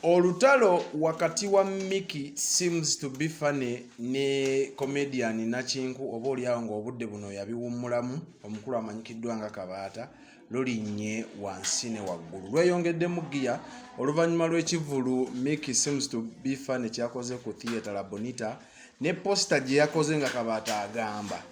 Olutalo wakati wa Mickey seems to be funny ne comedian Nachinku oba oliawo ng'obudde buno yabiwummulamu omukulu amanyikiddwa nga Kabaata lulinnye wansi ne waggulu. Lweyongeddemu giya oluvannyuma lw'ekivulu Mickey seems to be funny kyakoze ku theatre La Bonita ne posta gye yakoze nga Kabaata agamba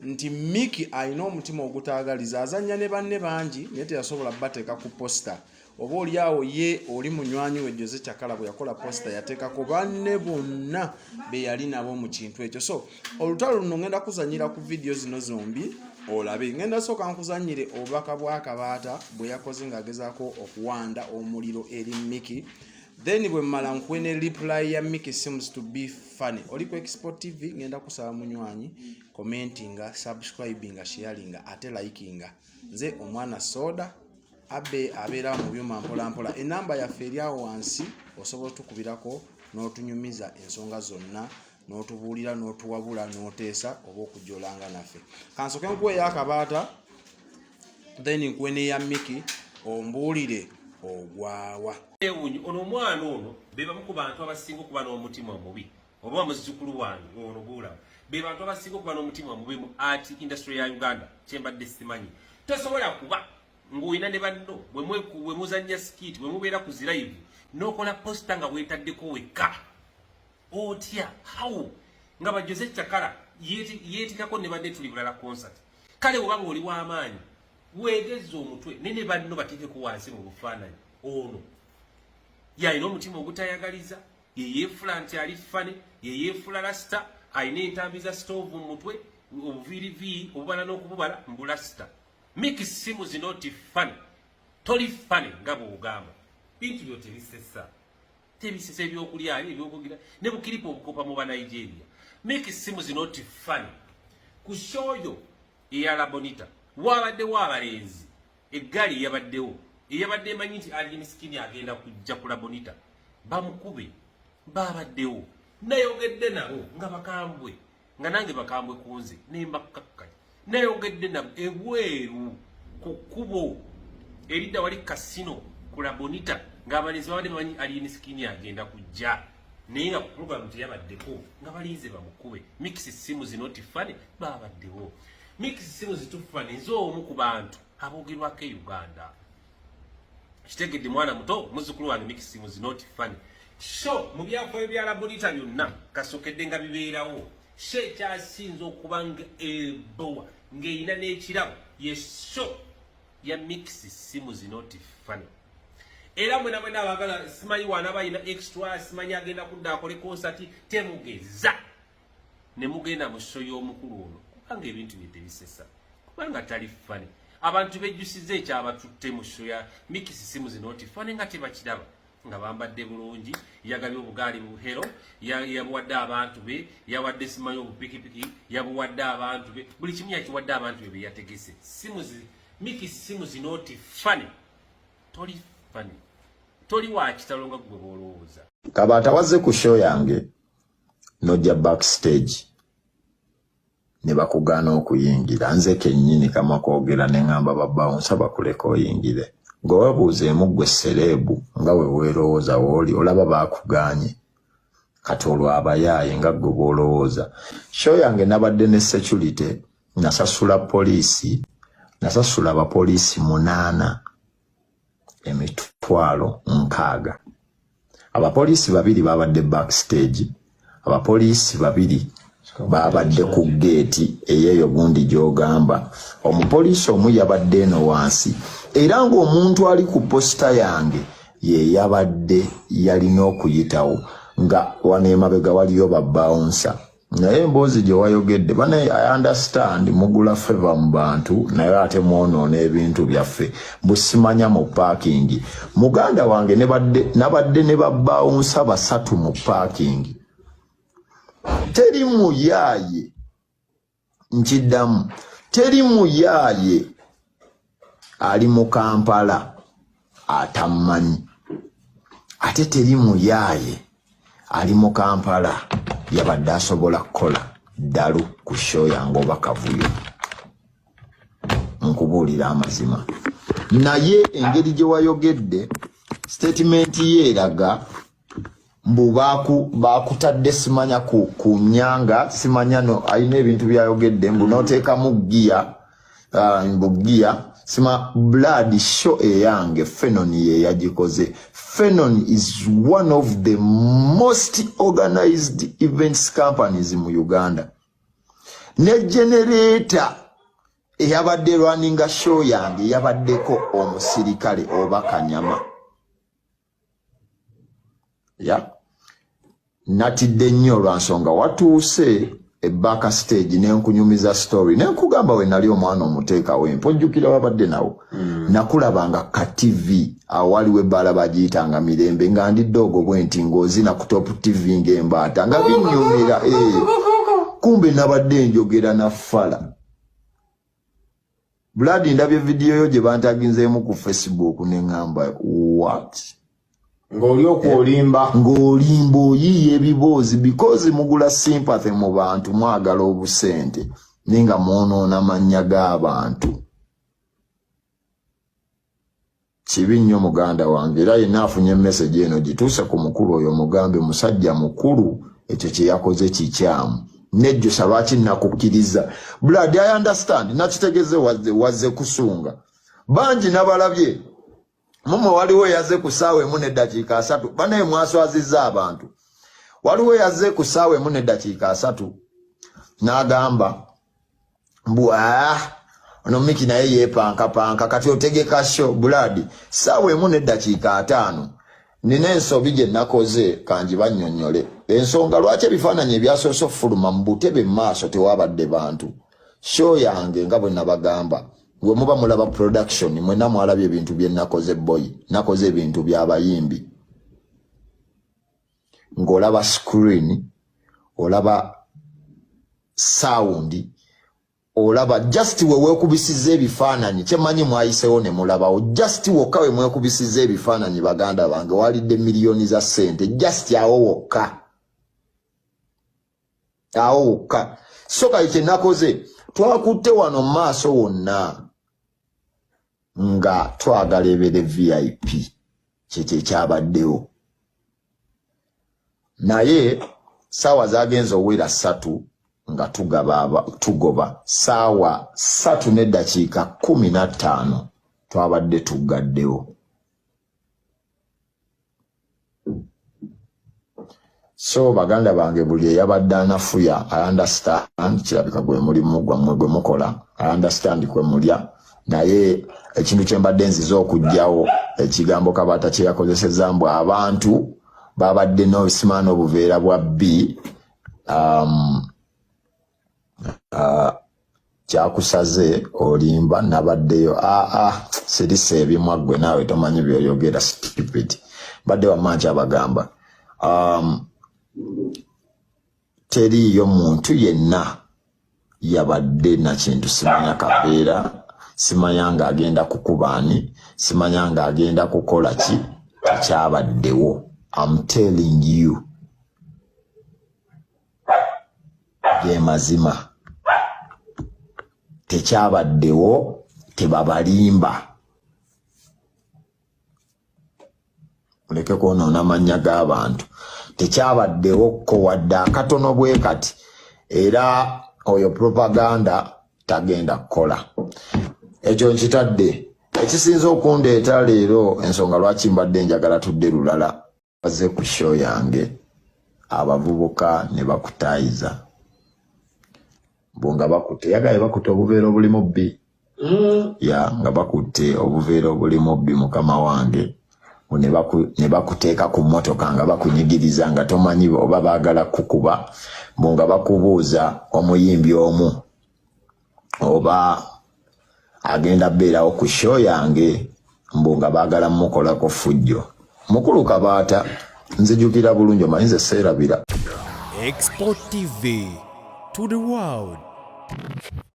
nti Mickey alina omutima ogutaagaliza azannya ne banne bangi naye teyasobola bateeka ku posta. Oba oliawo ye oli munywanyi we Jose Chakala bwe yakola posta yateeka ku banne bonna be yali nabo mu kintu ekyo. So olutalo luno ngenda kuzanyira ku video zino zombi olabe. Ngenda sooka nkuzanyire obubaka bwa Kabaata bwe yakoze ng'agezaako okuwanda omuliro eri Mickey. Then bwe mmala nkuwe ne reply ya Mickey seems to be funny. Oli ku Export TV ngenda kusaba munywanyi commentinga, subscribinga, sharinga ate likinga. Nze omwana soda abe abeera mu byuma mpola mpola. Enamba yaffe eri awo wansi osobola tukubirako n'otunyumiza ensonga zonna n'otubuulira n'otuwabula n'oteesa oba okujolanga naffe. Kansoke nkuwe ya Kabaata then nkuwe ne ya Mickey ombuulire ogwawa. Ono omwana ono be bamu ku bantu abasinga okuba n'omutima omubi oba muzzukulu wange ono buula be bantu abasinga okuba n'omutima omubi mu art industry ya Uganda kyembadde simanyi. Tosobola kuba ng'olina ne banno bwe muzannya skit bwe mubeera ku zilive n'okola posta nga weetaddeko wekka otya how nga ba Jose Chakala yeetikako ne banne tuli bulala concert. Kale oba ng'oli w'amaanyi weegezza omutwe ne banno bateekeko wansi mu bufaananyi. Ono yalina omutima ogutayagaliza yeyeefula nti ali fane yeyeefula lasita alina entambi za stove mu mutwe obuviiriviiri obubala n'okububala mbulasita. Mickey seems not funny. Toli funny nga bw'ogamba. Bintu byo tebisesa. Tebisesa ebyokulya ebyokugira ne bukiripo obukopa mu Nigeria. Mickey seems not funny. Ku show yo eya La Bonita wabaddewo abalenzi eggaali yabaddewo eyabadde emanyi nti ali miskini agenda kujja ku La Bonita bamukube babaddewo nayogedde nabo nga bakambwe nga nange bakambwe kunze nembakkakkanya nayogedde nabo ebweru ku kkubo eridda wali kasino ku La Bonita ng'abalenzi babadde bamanyi ali miskini agenda kujja naye nga ku program teyabaddeko nga balinze bamukube. Mickey seems not funny babaddewo. Mickey seems too funny nze omu ku bantu aboogerwako e Uganda. Kitegedde mwana muto muzzukulu wange Mickey seems not funny. So mu byafaayo bya La Bonita byonna kasokedde nga bibeerawo sho ekyasinze okuba nga ebowa ng'erina n'ekirabo ye sho ya Mickey seems not funny. Era mwena mwena abagala simanyi wanaaba alina extra simanyi agenda kudda akole konsati temugeza ne mugenda mu sho y'omukulu ono kubanga ebintu bye tebisesa kubanga tali funny. Abantu bejjusiza ekyabatutte mu sho ya Mickey seems not funny nga tebakiraba nga bambadde bulungi yagabye obugaali buhero yabuwadde abantu be yawadde simanyi obupikipiki yabuwadde abantu be buli kimu yakiwadde abantu be yategese. Mickey seems not funny. Toli funny. Toli wa kitalo nga gwe bolowooza. Kabaata wazze ku show yange nojja backstage ne bakugaana okuyingira nze kennyini kama kwogera ne ngamba babawunsa bakuleka oyingire ng'owebuuzeemu ggwe sereebu nga we weerowooza wooli olaba baakuganye kati olwabayaaye nga ggwe bw'olowooza. Show yange nabadde ne security nasasula abapoliisi 8 emitwalo 6. Abapoliisi 2 babadde backstage, abapoliisi 2 babadde ku geeti eyeeyo gundi gy'ogamba. Omupoliisi omu yabadde eno wansi era ng'omuntu ali ku posta yange ye yabadde yalina okuyitawo nga wano emabega waliyo babawunsa. Naye emboozi gye wayogedde bane I understand mugula favor mu bantu naye ate mwonoona ebintu byaffe busimanya mu parking. Muganda wange nabadde ne babawunsa 3 mu parking. Teri muyaaye nkiddamu teri muyaaye ali mu Kampala atamanyi ate teri muyaaye ali mu Kampala yabadde asobola kukola ddalu ku show yange oba kavuyo. Nkubuulira amazima naye engeri gye wayogedde statement ye eraga mbu bakutadde simanya ku nyanga simanya no ayina ebintu byayogedde mbu noteekamu giya mbugia sima blood show eyange Fenon ye yagikoze. Fenon is one of the most organized events companies mu Uganda. Ne generator eyabadde running show yange yabaddeko omusirikale oba Kanyama. Ya natidde nnyo lwansonga watuuse ebaka stage nenkunyumiza story nenkugamba we nali omwana omuteeka wempo njukira wabadde nawo nakulabanga ka TV awaliwe bala bagiyitanga Mirembe nga ndi dogo bwenti ngozina ku top TV ng'embaata nga binnyumira kumbe nabadde njogera na fala Blood ndabye video yo gye bantaginzeemu ku Facebook neŋŋamba what ng'olimba oyiye ebiboozi because mugula sympathy mu bantu mwagala obusente ninga mwonoona mannya g'abantu. Kibi nnyo muganda wange era yenna afunye message eno gituuse ku mukulu oyo mugambe musajja mukulu ekyo kye yakoze kikyamu nejjusa lwaki nakukkiriza. Blood I understand nakitegeze wazze kusunga bangi nabalabye mumo waliwo yaze ku ssaawa emu n'eddakiika 3 banaye mwaswazizza abantu. Waliwo yaze ku ssaawa emu n'eddakiika 3 n'agamba mbu ono Miki naye yeepankapanka kati otegeka show. Blood ssaawa emu n'eddakiika 5 nina ensobi gye nakoze kanji bannyonnyole ensonga lwaki ebifaananyi ebyasoose okufuluma mu butebe mu maaso tewabadde bantu. Show yange nga bwe nabagamba we muba mulaba production mwena mwalabye ebintu bye nakoze boy nakoze ebintu by'abayimbi ng'olaba screen olaba sound olaba just we weekubisiza ebifaananyi kyemanyi mwayisewo ne mulabawo just wokka we mwekubisiza ebifaananyi baganda bange walidde miliyoni za ssente just awo wokka so kale kye nakoze twakutte wano mu maaso wonna nga twagala ebere VIP kyekyo ekyabaddewo naye saawa zagenza owera 3 nga tugoba saawa 3 n'eddakiika 15 twabadde tugaddewo. So baganda bange buli eyabadde anafuya I understand kirabika gwe mulimu gwammwe gwe mukola I understand kwe mulya naye ekintu kye mbadde nziza okugyawo ekigambo Kabaata kye yakozesezza mbu abantu babadde n'obusimaana obuveera bwa bbi kyakusaze olimba nabaddeyo sirisa ebimwa gwe naawe tomanyi byoyogera stupid badde wamanki abagamba teriyo muntu yenna yabadde na kintu simanya kabeera simanya nga agenda kukubaani simanya nga agenda kukola ki tekyabaddewo. I'm telling you ge mazima tekyabaddewo tebabalimba muleke kwonoona amannya g'abantu tekyabaddewo ko wadde akatono bwe kati era oyo propaganda tagenda kukola. Ekyo nkitadde ekisinza okundeeta leero ensonga lwaki mbadde njagala tudde lulala baze ku show yange abavubuka ne bakutaayiza nga bakutte yagaye bakutte obuveera obulimu bbi ya nga bakutte obuveera obulimu bbi mukama wange ne bakuteeka ku mmotoka nga bakunyigiriza nga tomanyi oba baagala kukuba nga bakubuuza omuyimbi omu oba agenda beerawo ku show yange nga baagala mukolako fujjo. Mukulu Kabaata nzijukira bulungi omanyi nze seerabira. Export TV to the world.